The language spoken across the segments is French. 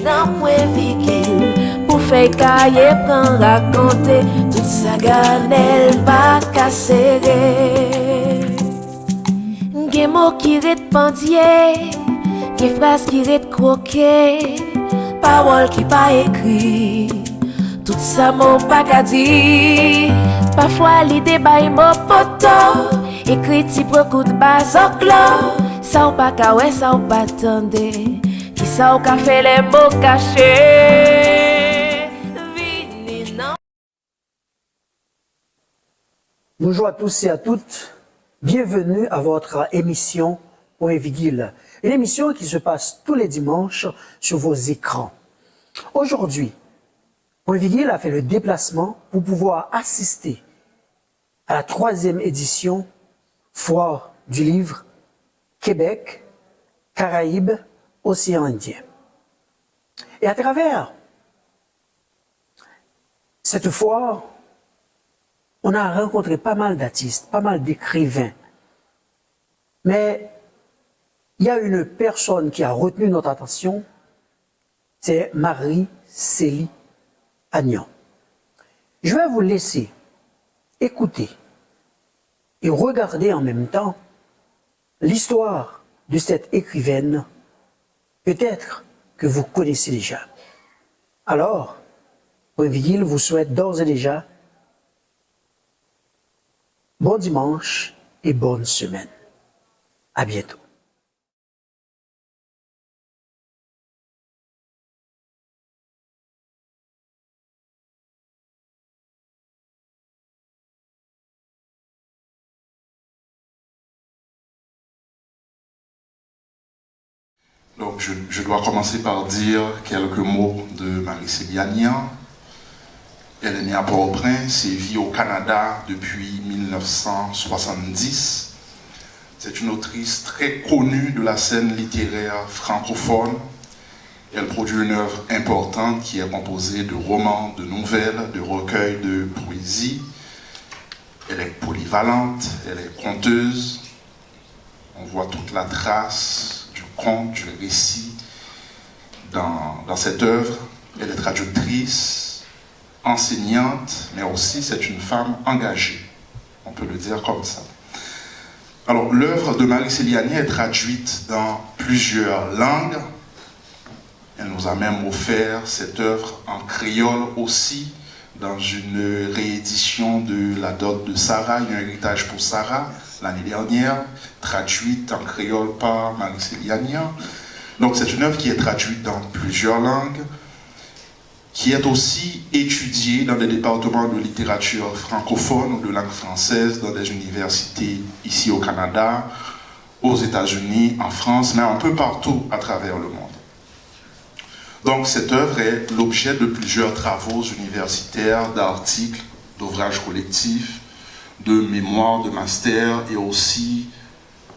dans point vigile pour faire cahier quand raconter toute sa ganelle pas casser. Des mots qui pendier, des phrases qui croquer, paroles qui pas écrit, tout ça mot pas qu'à dire. Parfois l'idée baille mon poto, écrit si beaucoup de bas au clos, ça ou pas qu'à ouais, ça ou pas attendez, qui ça ou qu'a fait les mots cachés. Vini, non. Bonjour à tous et à toutes. Bienvenue à votre émission Point Vigile, une émission qui se passe tous les dimanches sur vos écrans. Aujourd'hui, Point Vigile a fait le déplacement pour pouvoir assister à la 3e édition Foire du livre Québec, Caraïbes, Océan Indien. Et à travers cette foire, on a rencontré pas mal d'artistes, pas mal d'écrivains. Mais il y a une personne qui a retenu notre attention, c'est Marie-Célie Agnan. Je vais vous laisser écouter et regarder en même temps l'histoire de cette écrivaine, peut-être que vous connaissez déjà. Alors, Point Vigile vous souhaite d'ores et déjà bon dimanche et bonne semaine. À bientôt. Donc, je dois commencer par dire quelques mots de Marie-Célie Agnan. Elle est née à Port-au-Prince et vit au Canada depuis 1970. C'est une autrice très connue de la scène littéraire francophone. Elle produit une œuvre importante qui est composée de romans, de nouvelles, de recueils de poésie. Elle est polyvalente, elle est conteuse. On voit toute la trace du conte, du récit dans cette œuvre. Elle est traductrice, enseignante, mais aussi c'est une femme engagée. On peut le dire comme ça. Alors, l'œuvre de Marie-Célie Agnan est traduite dans plusieurs langues. Elle nous a même offert cette œuvre en créole aussi, dans une réédition de La Dot de Sarah, un héritage pour Sarah, l'année dernière, traduite en créole par Marie-Célie Agnan. Donc, c'est une œuvre qui est traduite dans plusieurs langues, qui est aussi étudiée dans des départements de littérature francophone ou de langue française dans des universités ici au Canada, aux États-Unis, en France, mais un peu partout à travers le monde. Donc cette œuvre est l'objet de plusieurs travaux universitaires, d'articles, d'ouvrages collectifs, de mémoires, de masters, et aussi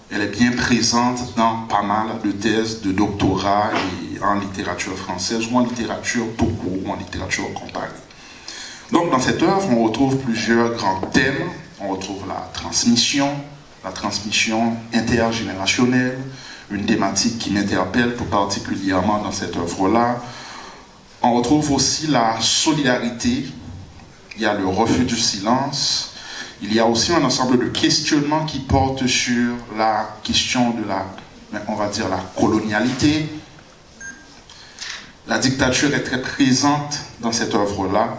elle est bien présente dans pas mal de thèses de doctorat et en littérature française ou en littérature tout court ou en littérature comparée. Donc dans cette œuvre, on retrouve plusieurs grands thèmes. On retrouve la transmission intergénérationnelle, une thématique qui m'interpelle tout particulièrement dans cette œuvre-là. On retrouve aussi la solidarité, il y a le refus du silence. Il y a aussi un ensemble de questionnements qui portent sur la question de la colonialité. La dictature est très présente dans cette œuvre-là.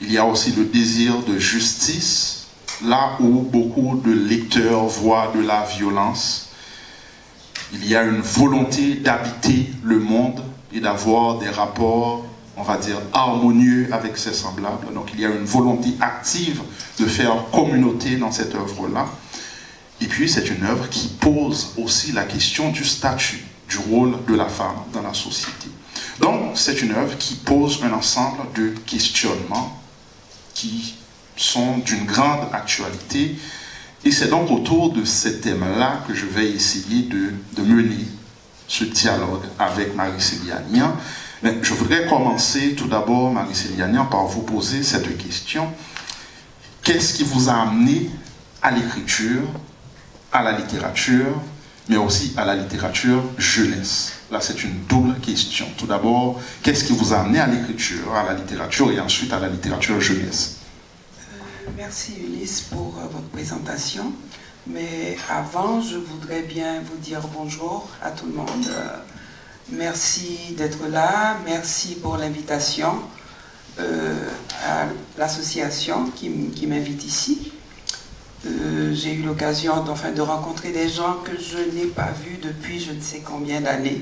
Il y a aussi le désir de justice, là où beaucoup de lecteurs voient de la violence. Il y a une volonté d'habiter le monde et d'avoir des rapports, on va dire, harmonieux avec ses semblables. Donc il y a une volonté active de faire communauté dans cette œuvre-là. Et puis c'est une œuvre qui pose aussi la question du statut, du rôle de la femme dans la société. Donc c'est une œuvre qui pose un ensemble de questionnements qui sont d'une grande actualité. Et c'est donc autour de ces thèmes-là que je vais essayer de mener ce dialogue avec Marie-Célie Agnan. Mais je voudrais commencer tout d'abord, Marie-Célie Agnan, par vous poser cette question. Qu'est-ce qui vous a amené à l'écriture, à la littérature, mais aussi à la littérature jeunesse, Là, c'est une double question. Tout d'abord, qu'est-ce qui vous a amené à l'écriture, à la littérature et ensuite à la littérature jeunesse? Merci Ulysse pour votre présentation. Mais avant, je voudrais bien vous dire bonjour à tout le monde. Merci d'être là, merci pour l'invitation à l'association qui m'invite ici. J'ai eu l'occasion de rencontrer des gens que je n'ai pas vus depuis je ne sais combien d'années.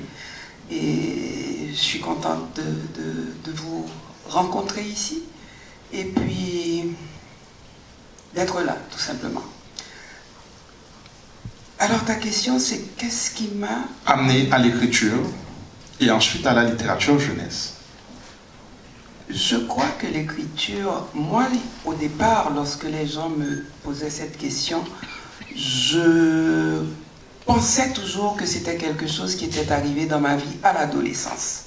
Et je suis contente de vous rencontrer ici. Et puis, d'être là, tout simplement. Alors ta question, c'est qu'est-ce qui m'a amené à l'écriture et ensuite à la littérature jeunesse? Je crois que l'écriture, moi, au départ, lorsque les gens me posaient cette question, je pensais toujours que c'était quelque chose qui était arrivé dans ma vie à l'adolescence.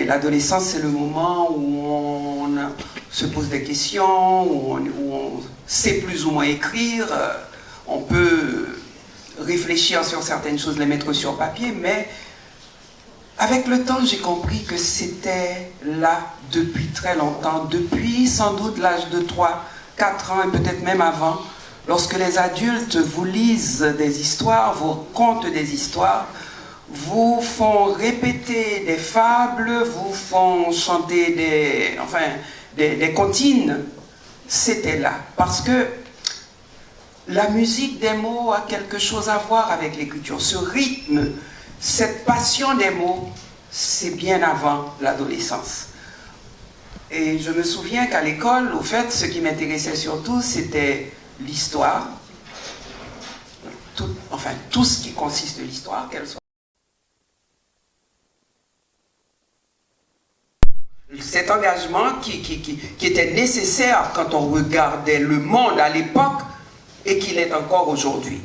L'adolescence, c'est le moment où on se pose des questions, où on sait plus ou moins écrire, on peut réfléchir sur certaines choses, les mettre sur papier, mais avec le temps, j'ai compris que c'était là depuis très longtemps, depuis sans doute l'âge de 3, 4 ans et peut-être même avant, lorsque les adultes vous lisent des histoires, vous racontent des histoires, vous font répéter des fables, vous font chanter des comptines. C'était là, parce que la musique des mots a quelque chose à voir avec l'écriture. Ce rythme, cette passion des mots, c'est bien avant l'adolescence. Et je me souviens qu'à l'école, au fait, ce qui m'intéressait surtout, c'était l'histoire. Tout ce qui consiste de l'histoire, qu'elle soit. Cet engagement qui était nécessaire quand on regardait le monde à l'époque, et qu'il est encore aujourd'hui.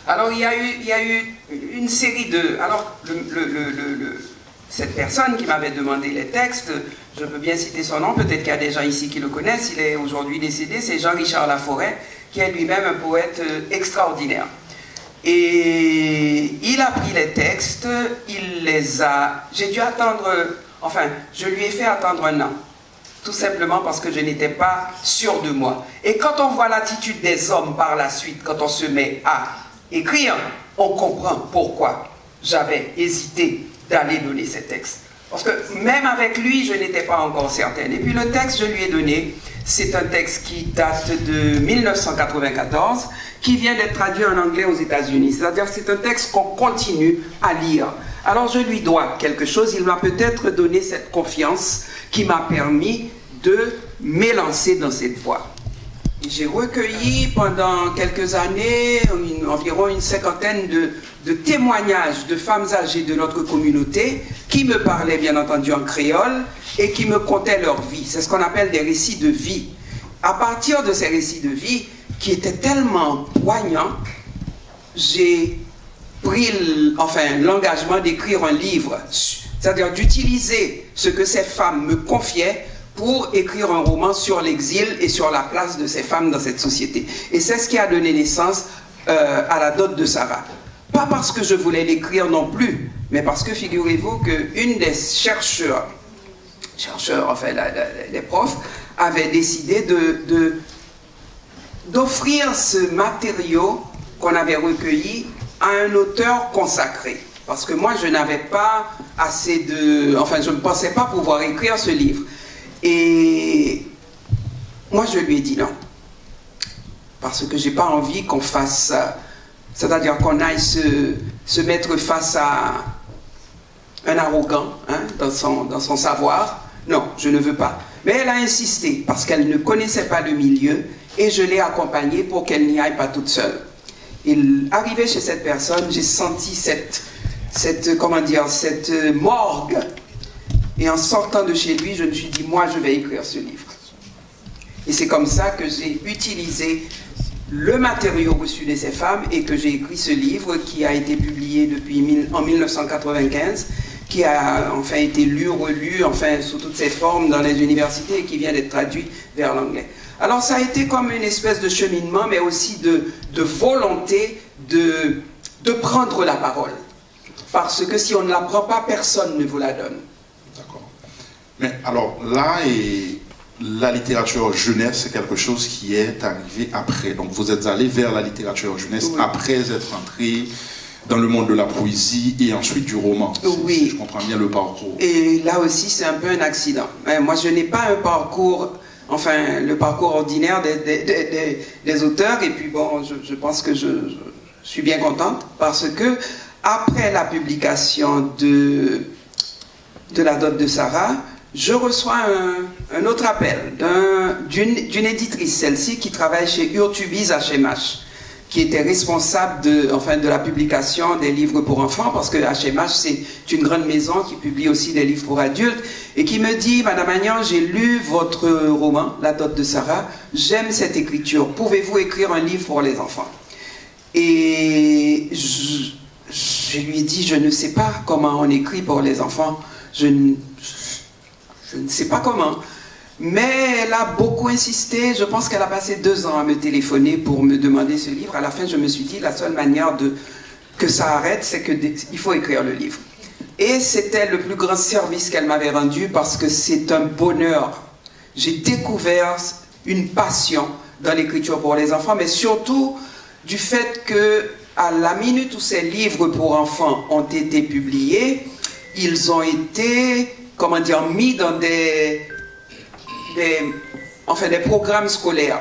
Alors il y a eu une série de... Alors cette personne qui m'avait demandé les textes, je peux bien citer son nom, peut-être qu'il y a des gens ici qui le connaissent, il est aujourd'hui décédé, c'est Jean-Richard Laforêt, qui est lui-même un poète extraordinaire. Et il a pris les textes, il les a... J'ai dû attendre... je lui ai fait attendre 1 an. Tout simplement parce que je n'étais pas sûr de moi. Et quand on voit l'attitude des hommes par la suite, quand on se met à écrire, on comprend pourquoi j'avais hésité d'aller donner ces textes. Parce que même avec lui, je n'étais pas encore certaine. Et puis le texte, je lui ai donné, c'est un texte qui date de 1994, qui vient d'être traduit en anglais aux États-Unis. C'est-à-dire que c'est un texte qu'on continue à lire. Alors je lui dois quelque chose, il m'a peut-être donné cette confiance qui m'a permis de m'élancer dans cette voie. J'ai recueilli pendant quelques années environ une 50aine de témoignages de femmes âgées de notre communauté qui me parlaient bien entendu en créole et qui me contaient leur vie. C'est ce qu'on appelle des récits de vie. À partir de ces récits de vie qui étaient tellement poignants, j'ai pris l'engagement d'écrire un livre, c'est-à-dire d'utiliser ce que ces femmes me confiaient pour écrire un roman sur l'exil et sur la place de ces femmes dans cette société. Et c'est ce qui a donné naissance à La Dot de Sarah. Pas parce que je voulais l'écrire non plus, mais parce que figurez-vous qu'une des chercheurs, les profs, avait décidé d'offrir ce matériau qu'on avait recueilli à un auteur consacré. Parce que moi, je n'avais pas assez de... je ne pensais pas pouvoir écrire ce livre. Et moi, je lui ai dit non. Parce que je n'ai pas envie qu'on fasse... C'est-à-dire qu'on aille se mettre face à un arrogant dans son savoir. Non, je ne veux pas. Mais elle a insisté parce qu'elle ne connaissait pas le milieu et je l'ai accompagnée pour qu'elle n'y aille pas toute seule. Et arrivé chez cette personne, j'ai senti cette morgue. Et en sortant de chez lui, je me suis dit, moi, je vais écrire ce livre. Et c'est comme ça que j'ai utilisé le matériau reçu de ces femmes et que j'ai écrit ce livre qui a été publié en 1995, qui a été lu, relu, sous toutes ses formes dans les universités et qui vient d'être traduit vers l'anglais. Alors ça a été comme une espèce de cheminement, mais aussi de volonté de prendre la parole. parce que si on ne l'apprend pas, personne ne vous la donne. D'accord. Mais alors là, la littérature jeunesse, c'est quelque chose qui est arrivé après. Donc vous êtes allé vers la littérature jeunesse après être entré dans le monde de la poésie et ensuite du roman. Oui. Si je comprends bien le parcours. Et là aussi, c'est un peu un accident. Moi, je n'ai pas un parcours, enfin, le parcours ordinaire des auteurs. Et puis bon, je pense que je suis bien contente parce que après la publication de La Dot de Sarah, je reçois un autre appel d'une éditrice, celle-ci, qui travaille chez Urtubise HMH, qui était responsable de la publication des livres pour enfants, parce que HMH, c'est une grande maison qui publie aussi des livres pour adultes, et qui me dit, Madame Agnan, j'ai lu votre roman, La Dot de Sarah, j'aime cette écriture, pouvez-vous écrire un livre pour les enfants? Et je lui ai dit, je ne sais pas comment on écrit pour les enfants, je ne sais pas comment. Mais elle a beaucoup insisté, je pense qu'elle a passé 2 ans à me téléphoner pour me demander ce livre. À la fin, je me suis dit, la seule manière que ça arrête, c'est qu'il faut écrire le livre. Et c'était le plus grand service qu'elle m'avait rendu parce que c'est un bonheur. J'ai découvert une passion dans l'écriture pour les enfants, mais surtout du fait que à la minute où ces livres pour enfants ont été publiés, ils ont été, comment dire, mis dans des programmes scolaires.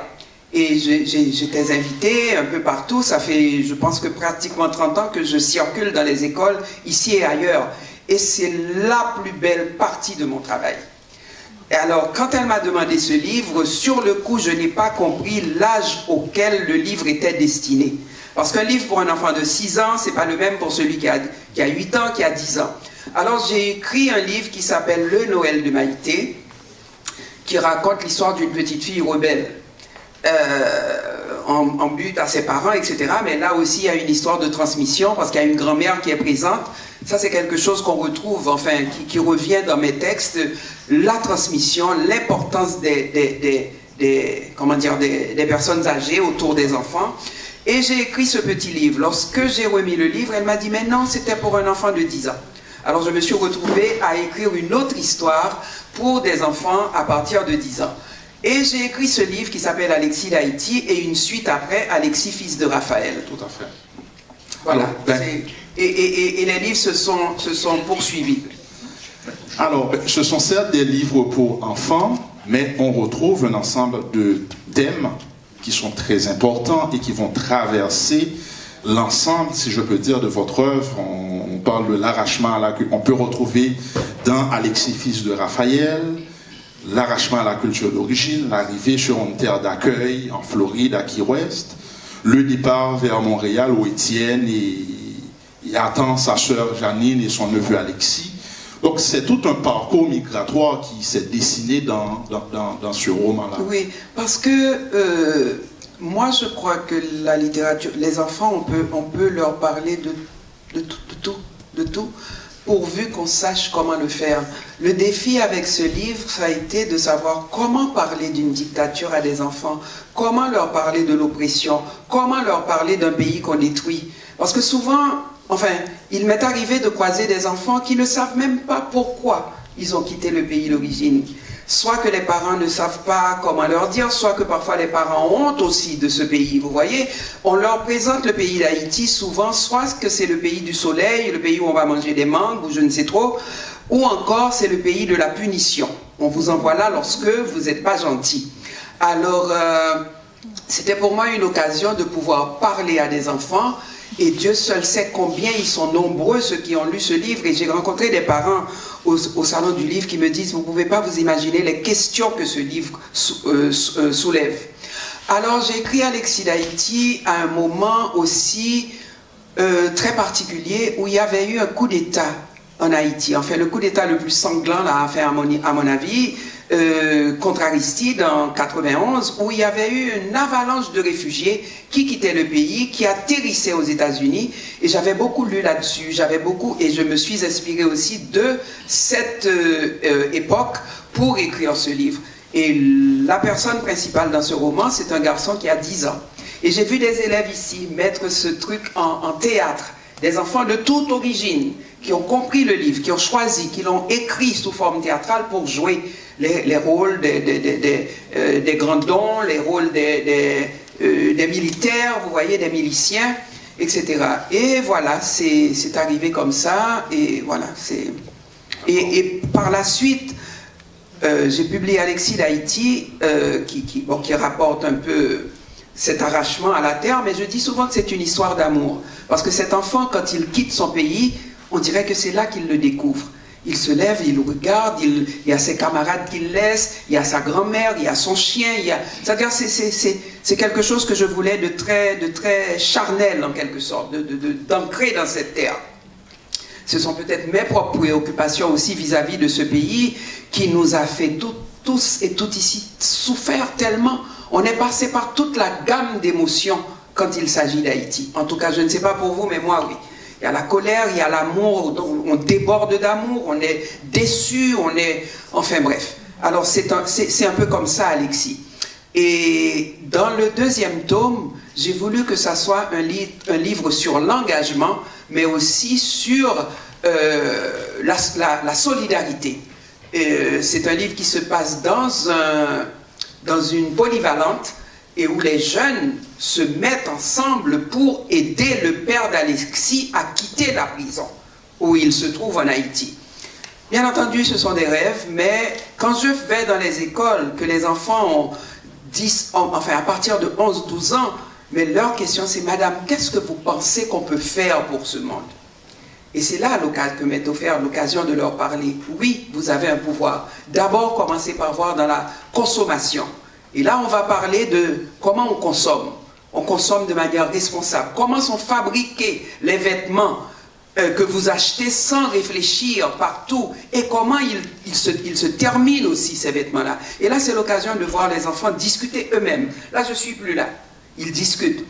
Et j'étais invitée un peu partout. Ça fait, je pense que pratiquement 30 ans que je circule dans les écoles, ici et ailleurs. Et c'est la plus belle partie de mon travail. Et alors, quand elle m'a demandé ce livre, sur le coup, je n'ai pas compris l'âge auquel le livre était destiné. Parce qu'un livre pour un enfant de 6 ans, c'est pas le même pour celui qui a 8 ans, qui a 10 ans. Alors, j'ai écrit un livre qui s'appelle Le Noël de Maïté, qui raconte l'histoire d'une petite fille rebelle, en but à ses parents, etc. Mais là aussi, il y a une histoire de transmission, parce qu'il y a une grand-mère qui est présente. Ça, c'est quelque chose qu'on retrouve, enfin, qui revient dans mes textes. La transmission, l'importance des personnes âgées autour des enfants. Et j'ai écrit ce petit livre. Lorsque j'ai remis le livre, elle m'a dit, mais non, c'était pour un enfant de 10 ans. Alors je me suis retrouvée à écrire une autre histoire pour des enfants à partir de 10 ans. Et j'ai écrit ce livre qui s'appelle Alexis d'Haïti et une suite après, Alexis, fils de Raphaël. Tout à fait. Voilà. Alors, et les livres se sont poursuivis. Alors, ce sont certes des livres pour enfants, mais on retrouve un ensemble de thèmes qui sont très importants et qui vont traverser l'ensemble, si je peux dire, de votre œuvre. On parle de l'arrachement à la culture. On peut retrouver dans Alexis, fils de Raphaël, l'arrachement à la culture d'origine, l'arrivée sur une terre d'accueil en Floride, à Key West, le départ vers Montréal où Étienne et attend sa sœur Janine et son neveu Alexis. Donc c'est tout un parcours migratoire qui s'est dessiné dans ce roman-là. Oui, parce que moi je crois que la littérature, les enfants, on peut leur parler de tout, pourvu qu'on sache comment le faire. Le défi avec ce livre, ça a été de savoir comment parler d'une dictature à des enfants, comment leur parler de l'oppression, comment leur parler d'un pays qu'on détruit. Parce que souvent, enfin, il m'est arrivé de croiser des enfants qui ne savent même pas pourquoi ils ont quitté le pays d'origine. Soit que les parents ne savent pas comment leur dire, soit que parfois les parents ont honte aussi de ce pays. Vous voyez, on leur présente le pays d'Haïti souvent, soit que c'est le pays du soleil, le pays où on va manger des mangues, ou je ne sais trop, ou encore c'est le pays de la punition. On vous envoie là lorsque vous n'êtes pas gentil. Alors, c'était pour moi une occasion de pouvoir parler à des enfants. Et Dieu seul sait combien ils sont nombreux, ceux qui ont lu ce livre. Et j'ai rencontré des parents au salon du livre qui me disent, vous ne pouvez pas vous imaginer les questions que ce livre soulève. Alors j'ai écrit Alexis d'Haïti à un moment aussi très particulier où il y avait eu un coup d'État en Haïti. Enfin, le coup d'État le plus sanglant là, à mon avis, contre Aristide en 91, où il y avait eu une avalanche de réfugiés qui quittaient le pays, qui atterrissaient aux États-Unis, et j'avais beaucoup lu là-dessus, et je me suis inspiré aussi de cette époque pour écrire ce livre. Et la personne principale dans ce roman, c'est un garçon qui a 10 ans. Et j'ai vu des élèves ici mettre ce truc en théâtre. des enfants de toute origine, qui ont compris le livre, qui ont choisi, qui l'ont écrit sous forme théâtrale pour jouer les rôles des grands dons, les rôles des militaires, vous voyez, des miliciens, etc. Et voilà, c'est arrivé comme ça, et voilà, c'est... Et par la suite, j'ai publié Alexis d'Haïti, qui rapporte un peu cet arrachement à la terre, mais je dis souvent que c'est une histoire d'amour. Parce que cet enfant, quand il quitte son pays, on dirait que c'est là qu'il le découvre. Il se lève, il regarde, il y a ses camarades qu'il laisse, il y a sa grand-mère, il y a son chien, c'est-à-dire c'est quelque chose que je voulais de très charnel en quelque sorte, d'ancrer dans cette terre. Ce sont peut-être mes propres préoccupations aussi vis-à-vis de ce pays qui nous a fait tous et toutes ici souffert tellement. On est passé par toute la gamme d'émotions quand il s'agit d'Haïti. En tout cas, je ne sais pas pour vous, mais moi, oui. Il y a la colère, il y a l'amour, on déborde d'amour, on est déçu, on est... Enfin bref. Alors c'est un peu comme ça, Alexis. Et dans le deuxième tome, j'ai voulu que ça soit un livre sur l'engagement, mais aussi sur la solidarité. C'est un livre qui se passe dans une polyvalente et où les jeunes se mettent ensemble pour aider le père d'Alexis à quitter la prison où il se trouve en Haïti. Bien entendu, ce sont des rêves, mais quand je vais dans les écoles, que les enfants ont à partir de 11-12 ans, mais leur question c'est « Madame, qu'est-ce que vous pensez qu'on peut faire pour ce monde ?» Et c'est là que m'est offert l'occasion de leur parler. Oui, vous avez un pouvoir. D'abord, commencez par voir dans la consommation. Et là, on va parler de comment on consomme. On consomme de manière responsable. Comment sont fabriqués les vêtements que vous achetez sans réfléchir partout. Et comment ils se terminent aussi, ces vêtements-là. Et là, c'est l'occasion de voir les enfants discuter eux-mêmes. Là, je ne suis plus là. Ils discutent.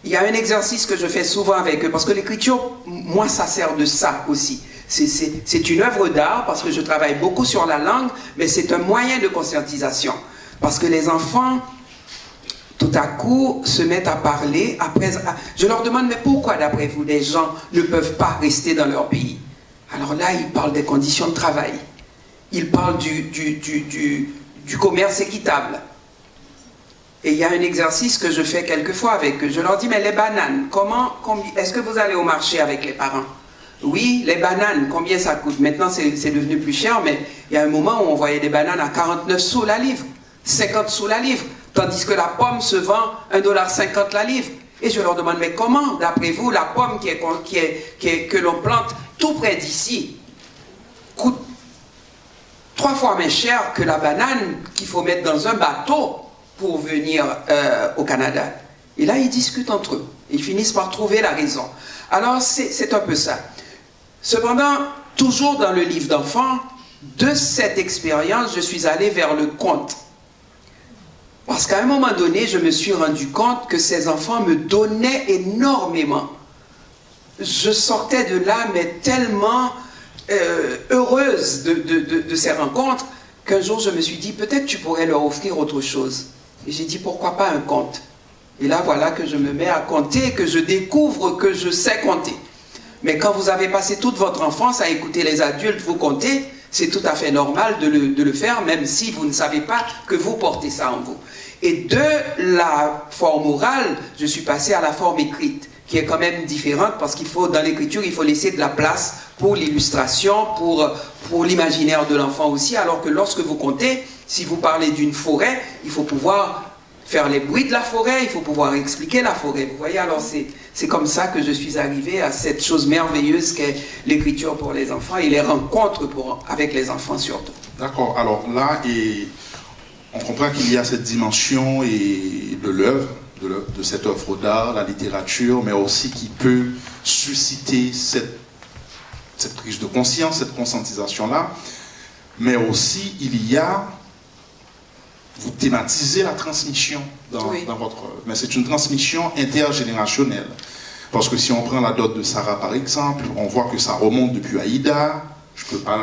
Il y a un exercice que je fais souvent avec eux, parce que l'écriture, moi, ça sert de ça aussi. C'est une œuvre d'art, parce que je travaille beaucoup sur la langue, mais c'est un moyen de conscientisation. Parce que les enfants, tout à coup, se mettent à parler. Après, je leur demande, mais pourquoi, d'après vous, les gens ne peuvent pas rester dans leur pays? Alors là, ils parlent des conditions de travail. Ils parlent du commerce équitable. Et il y a un exercice que je fais quelquefois avec eux. Je leur dis, mais les bananes, est-ce que vous allez au marché avec les parents? Oui, les bananes, combien ça coûte? Maintenant, c'est devenu plus cher, mais il y a un moment où on voyait des bananes à 49 sous la livre, 50 sous la livre, tandis que la pomme se vend 1,50 $ la livre. Et je leur demande, mais comment, d'après vous, la pomme que l'on plante tout près d'ici coûte 3 fois moins cher que la banane qu'il faut mettre dans un bateau pour venir au Canada? Et là, ils discutent entre eux. Ils finissent par trouver la raison. Alors, c'est un peu ça. Cependant, toujours dans le livre d'enfants, de cette expérience, je suis allé vers le conte. Parce qu'à un moment donné, je me suis rendu compte que ces enfants me donnaient énormément. Je sortais de là, mais tellement heureuse de ces rencontres, qu'un jour, je me suis dit, peut-être tu pourrais leur offrir autre chose. Et j'ai dit, pourquoi pas un conte? Et là, voilà que je me mets à compter, que je découvre que je sais compter. Mais quand vous avez passé toute votre enfance à écouter les adultes vous compter, c'est tout à fait normal de le faire, même si vous ne savez pas que vous portez ça en vous. Et de la forme orale, je suis passé à la forme écrite, qui est quand même différente, parce qu'il faut, dans l'écriture, il faut laisser de la place pour l'illustration, pour l'imaginaire de l'enfant aussi, alors que lorsque vous comptez, si vous parlez d'une forêt, il faut pouvoir faire les bruits de la forêt, il faut pouvoir expliquer la forêt. Vous voyez, alors c'est comme ça que je suis arrivé à cette chose merveilleuse qu'est l'écriture pour les enfants et les rencontres avec les enfants surtout. D'accord, alors là, on comprend qu'il y a cette dimension de l'œuvre, de cette œuvre d'art, la littérature, mais aussi qui peut susciter cette prise de conscience, cette conscientisation-là, mais aussi il y a... Vous thématisez la transmission dans votre œuvre, mais c'est une transmission intergénérationnelle. Parce que si on prend la dot de Sarah par exemple, on voit que ça remonte depuis Aïda, je peux pas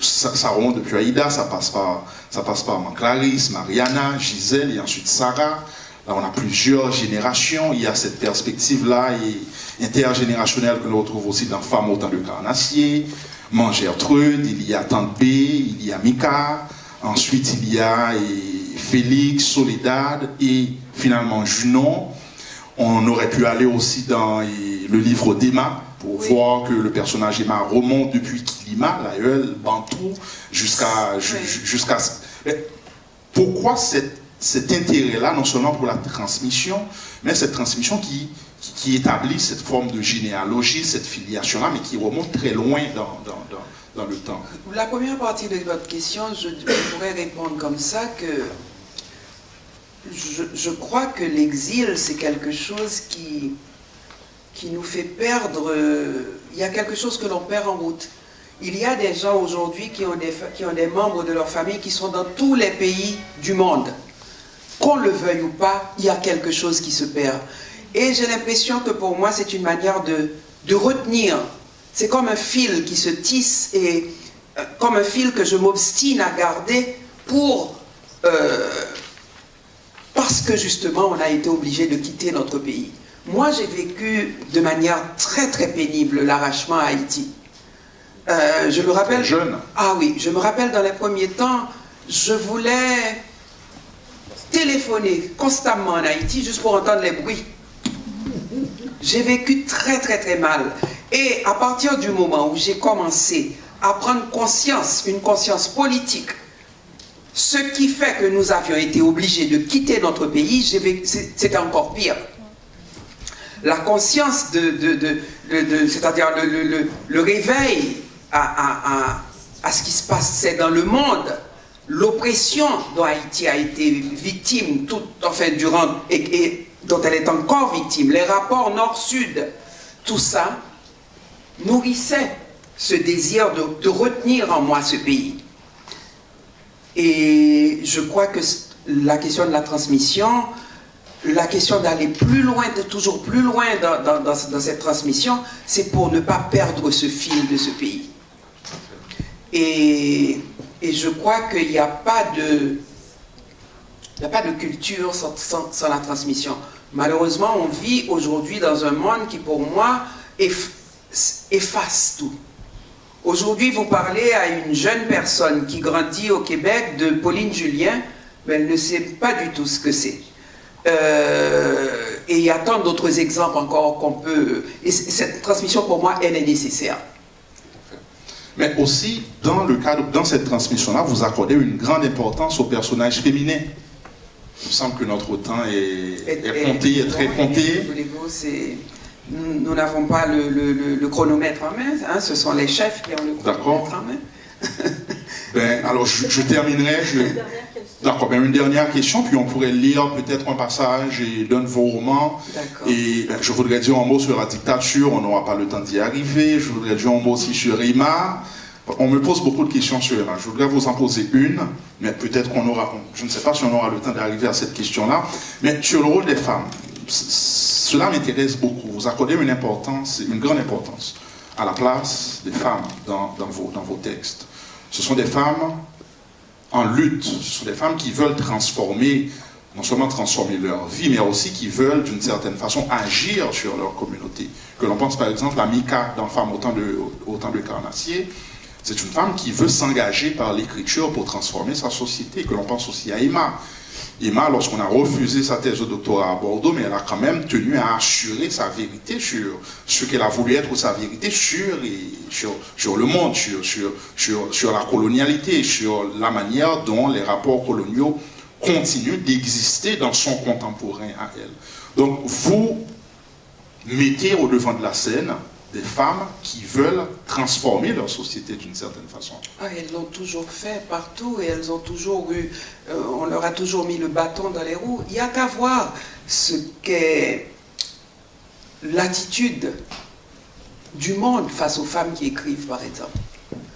ça remonte depuis Aïda, ça passe par Clarisse, Mariana, Gisèle et ensuite Sarah. Là on a plusieurs générations, il y a cette perspective-là intergénérationnelle que l'on retrouve aussi dans Femmes au temps de Carnassier, Gertrude, il y a Tante B, il y a Mika, ensuite il y a Félix, Soledad et finalement Junon. On aurait pu aller aussi dans le livre d'Emma pour voir que le personnage Emma remonte depuis Kilima, l'aïeul, Bantou, jusqu'à... Pourquoi cet intérêt-là, non seulement pour la transmission, mais cette transmission qui établit cette forme de généalogie, cette filiation-là, mais qui remonte très loin dans le temps? La première partie de votre question, je pourrais répondre comme ça, que je crois que l'exil, c'est quelque chose qui nous fait perdre... Il y a quelque chose que l'on perd en route. Il y a des gens aujourd'hui qui ont des membres de leur famille qui sont dans tous les pays du monde. Qu'on le veuille ou pas, il y a quelque chose qui se perd. Et j'ai l'impression que pour moi, c'est une manière de retenir. C'est comme un fil qui se tisse et comme un fil que je m'obstine à garder parce que justement, on a été obligé de quitter notre pays. Moi, j'ai vécu de manière très très pénible l'arrachement à Haïti. Je me rappelle... Jeune. Ah oui, je me rappelle dans les premiers temps, je voulais téléphoner constamment en Haïti juste pour entendre les bruits. J'ai vécu très très très mal. Et à partir du moment où j'ai commencé à prendre conscience, une conscience politique, ce qui fait que nous avions été obligés de quitter notre pays, c'était encore pire. La conscience c'est-à-dire le réveil à ce qui se passait dans le monde, l'oppression dont Haïti a été victime, et dont elle est encore victime, les rapports nord-sud, tout ça nourrissait ce désir de retenir en moi ce pays. Et je crois que la question de la transmission, la question d'aller plus loin, de toujours plus loin dans cette transmission, c'est pour ne pas perdre ce fil de ce pays. Et je crois qu'il n'y a pas de culture sans la transmission. Malheureusement, on vit aujourd'hui dans un monde qui, pour moi, efface tout. Aujourd'hui, vous parlez à une jeune personne qui grandit au Québec de Pauline Julien, mais elle ne sait pas du tout ce que c'est. Et il y a tant d'autres exemples encore qu'on peut... Et cette transmission, pour moi, elle est nécessaire. Mais aussi, dans cette transmission-là, vous accordez une grande importance aux personnages féminins. Il me semble que notre temps est compté, est très compté. Nous n'avons pas le chronomètre en main, hein, ce sont les chefs qui ont le chronomètre en main. Alors, je terminerai. D'accord, une dernière question, puis on pourrait lire peut-être un passage d'un de vos romans. Et je voudrais dire un mot sur la dictature, on n'aura pas le temps d'y arriver. Je voudrais dire un mot aussi sur Emma. On me pose beaucoup de questions sur Emma. Je voudrais vous en poser une, mais peut-être qu'on aura... Je ne sais pas si on aura le temps d'arriver à cette question-là. Mais sur le rôle des femmes, cela m'intéresse beaucoup. Vous accordez une grande importance à la place des femmes dans vos textes. Ce sont des femmes en lutte, ce sont des femmes qui veulent non seulement transformer leur vie, mais aussi qui veulent d'une certaine façon agir sur leur communauté. Que l'on pense par exemple à Mika dans Femmes au temps de Carnassier. C'est une femme qui veut s'engager par l'écriture pour transformer sa société. Que l'on pense aussi à Emma. Emma, lorsqu'on a refusé sa thèse de doctorat à Bordeaux, mais elle a quand même tenu à assurer sa vérité sur ce qu'elle a voulu être sa vérité sur le monde, sur la colonialité, sur la manière dont les rapports coloniaux continuent d'exister dans son contemporain à elle. Donc vous mettez au devant de la scène des femmes qui veulent transformer leur société d'une certaine façon. Ah, elles l'ont toujours fait partout et elles ont toujours eu, on leur a toujours mis le bâton dans les roues. Il n'y a qu'à voir ce qu'est l'attitude du monde face aux femmes qui écrivent, par exemple.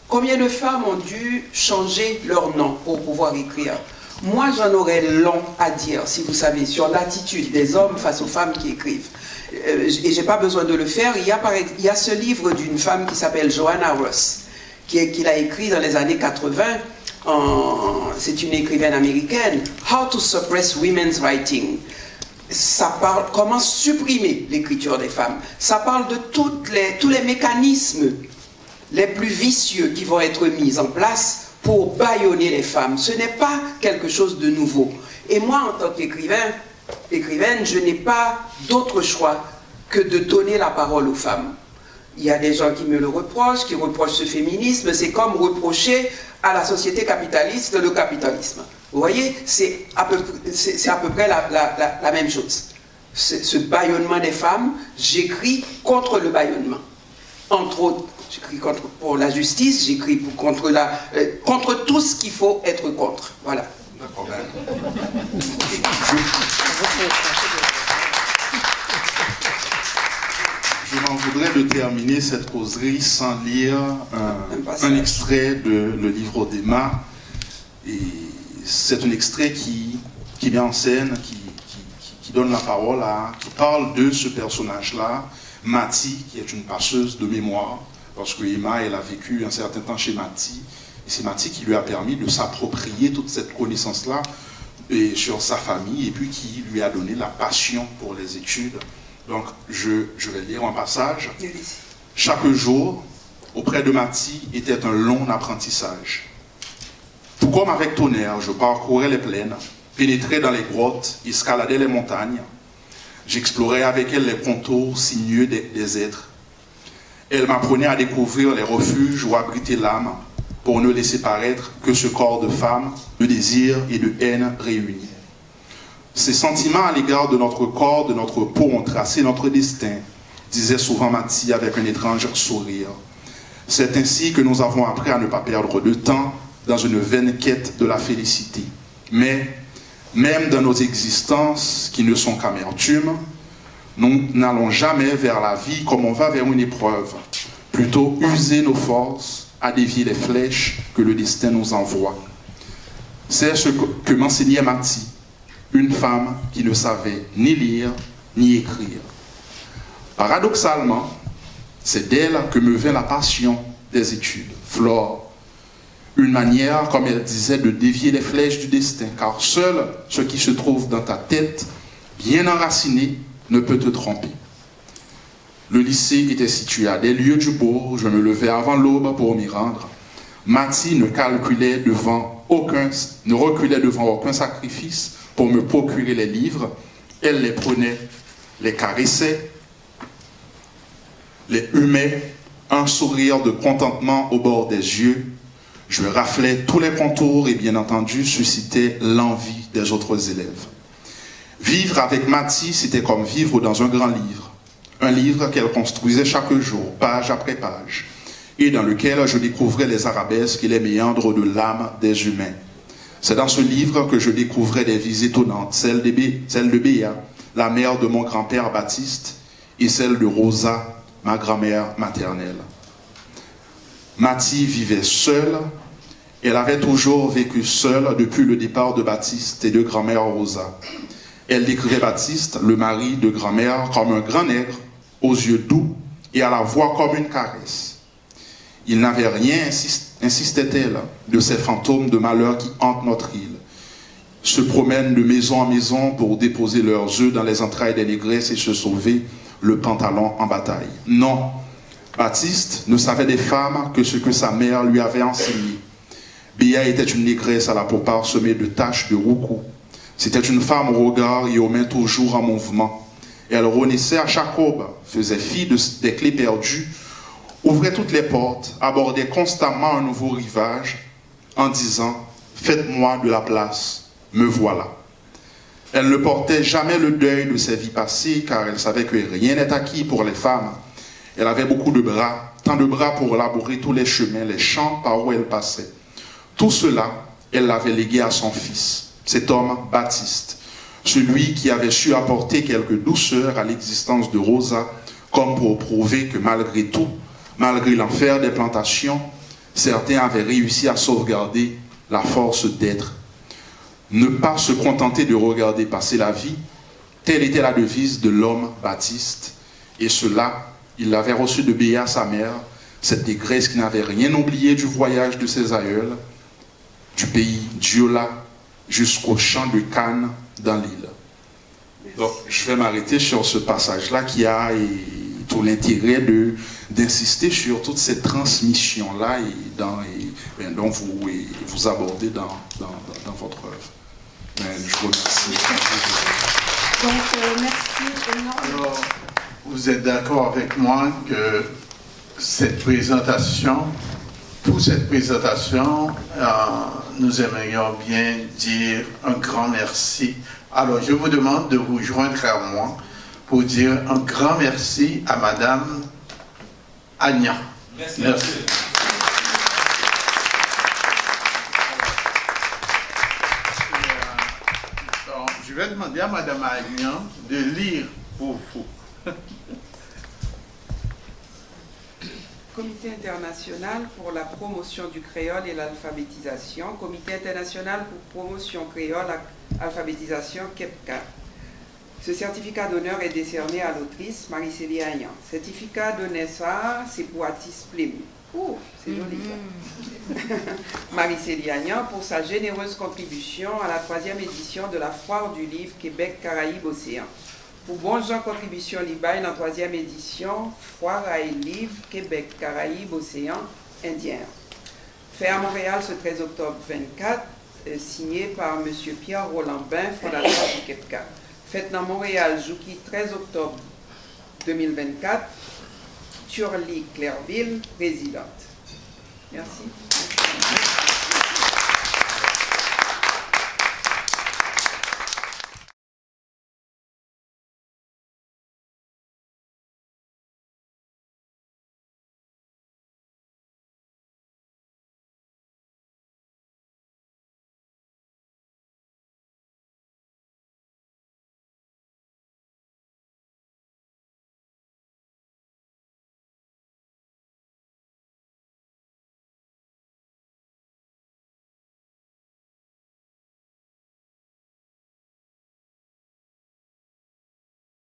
Combien de femmes ont dû changer leur nom pour pouvoir écrire? Moi, j'en aurais long à dire, si vous savez, sur l'attitude des hommes face aux femmes qui écrivent. Et je n'ai pas besoin de le faire. Il y a ce livre d'une femme qui s'appelle Joanna Russ, qu'il a écrit dans les années 80. C'est une écrivaine américaine. How to Suppress Women's Writing. ça parle comment supprimer l'écriture des femmes. Ça parle de tous les mécanismes les plus vicieux qui vont être mis en place pour bâillonner les femmes. Ce n'est pas quelque chose de nouveau. Et moi, en tant qu'écrivaine, je n'ai pas d'autre choix que de donner la parole aux femmes. Il y a des gens qui me le reprochent, qui reprochent ce féminisme. C'est comme reprocher à la société capitaliste le capitalisme. Vous voyez, c'est à peu près la même chose. Ce bâillonnement des femmes, j'écris contre le bâillonnement. Entre autres, j'écris pour la justice, j'écris contre tout ce qu'il faut être contre. Voilà. D'accord. Je m'en voudrais de terminer cette causerie sans lire un extrait de le livre d'Emma. Et c'est un extrait qui met en scène, qui donne la parole qui parle de ce personnage-là, Mati, qui est une passeuse de mémoire, parce que Emma, elle a vécu un certain temps chez Mati, et c'est Mati qui lui a permis de s'approprier toute cette connaissance-là sur sa famille, et puis qui lui a donné la passion pour les études. Donc, je vais lire un passage. Chaque jour, auprès de Mati, était un long apprentissage. Tout comme avec Tonnerre, je parcourais les plaines, pénétrais dans les grottes, escaladais les montagnes. J'explorais avec elle les contours sinueux des êtres. Elle m'apprenait à découvrir les refuges où abritait l'âme, pour ne laisser paraître que ce corps de femme, de désir et de haine réunis. Ces sentiments à l'égard de notre corps, de notre peau ont tracé notre destin, disait souvent Mati avec un étrange sourire. C'est ainsi que nous avons appris à ne pas perdre de temps dans une vaine quête de la félicité. Mais, même dans nos existences qui ne sont qu'amertume, nous n'allons jamais vers la vie comme on va vers une épreuve. Plutôt user nos forces à dévier les flèches que le destin nous envoie. C'est ce que m'enseignait Mati, une femme qui ne savait ni lire ni écrire. Paradoxalement, c'est d'elle que me vint la passion des études. Flore, une manière, comme elle disait, de dévier les flèches du destin, car seul ce qui se trouve dans ta tête, bien enraciné, ne peut te tromper. Le lycée était situé à des lieues du bourg, je me levais avant l'aube pour m'y rendre. Mati ne reculait devant aucun sacrifice pour me procurer les livres. Elle les prenait, les caressait, les humait, un sourire de contentement au bord des yeux. Je raflais tous les contours et bien entendu suscitais l'envie des autres élèves. Vivre avec Mati, c'était comme vivre dans un grand livre. Un livre qu'elle construisait chaque jour, page après page, et dans lequel je découvrais les arabesques et les méandres de l'âme des humains. C'est dans ce livre que je découvrais des vies étonnantes, celle de Béa, la mère de mon grand-père Baptiste, et celle de Rosa, ma grand-mère maternelle. Mati vivait seule. Elle avait toujours vécu seule depuis le départ de Baptiste et de grand-mère Rosa. Elle décrivait Baptiste, le mari de grand-mère, comme un grand nègre, aux yeux doux et à la voix comme une caresse. Il n'avait rien, insistait-elle, de ces fantômes de malheur qui hantent notre île, se promènent de maison en maison pour déposer leurs œufs dans les entrailles des négresses et se sauver le pantalon en bataille. Non, Baptiste ne savait des femmes que ce que sa mère lui avait enseigné. Béa était une négresse à la peau parsemée de taches de roucou. C'était une femme au regard et aux mains toujours en mouvement. Elle renaissait à chaque aube, faisait fi des clés perdues, ouvrait toutes les portes, abordait constamment un nouveau rivage en disant « Faites-moi de la place, me voilà ». Elle ne portait jamais le deuil de ses vies passées car elle savait que rien n'est acquis pour les femmes. Elle avait beaucoup de bras, tant de bras pour labourer tous les chemins, les champs par où elle passait. Tout cela, elle l'avait légué à son fils, cet homme Baptiste, celui qui avait su apporter quelque douceur à l'existence de Rosa, comme pour prouver que malgré tout, malgré l'enfer des plantations, certains avaient réussi à sauvegarder la force d'être. Ne pas se contenter de regarder passer la vie, telle était la devise de l'homme Baptiste, et cela, il l'avait reçu de Béa, sa mère, cette négresse qui n'avait rien oublié du voyage de ses aïeuls, du pays d'Iola jusqu'au champ de Cannes dans l'île. Donc, je vais m'arrêter sur ce passage-là qui a tout l'intérêt d'insister sur toute cette transmission-là dont vous abordez dans votre œuvre. Je vous remercie. Donc, merci énormément. Alors, vous êtes d'accord avec moi que cette présentation, pour cette présentation, nous aimerions bien dire un grand merci. Alors, je vous demande de vous joindre à moi pour dire un grand merci à Madame Agnan. Merci. Je vais demander à Madame Agnan de lire pour vous. Comité international pour la promotion du créole et l'alphabétisation, Comité international pour promotion créole et alphabétisation KEPCA. Ce certificat d'honneur est décerné à l'autrice Marie-Célie Agnan. Certificat de naissance, c'est pour Atis Plémy. Oh, c'est joli ça. Marie-Célie Agnan pour sa généreuse contribution à la 3e édition de la Foire du livre Québec Caraïbes Océan. Pour bon Jean contribution Libaye dans la 3e édition Foire à livre Québec Caraïbes Océan Indien. Fait à Montréal ce 13 octobre 24, signé par M. Pierre Roland Bain, fondateur du KEPCA. Fête dans Montréal, Jouki, 13 octobre 2024, Turly Clairville, présidente. Merci.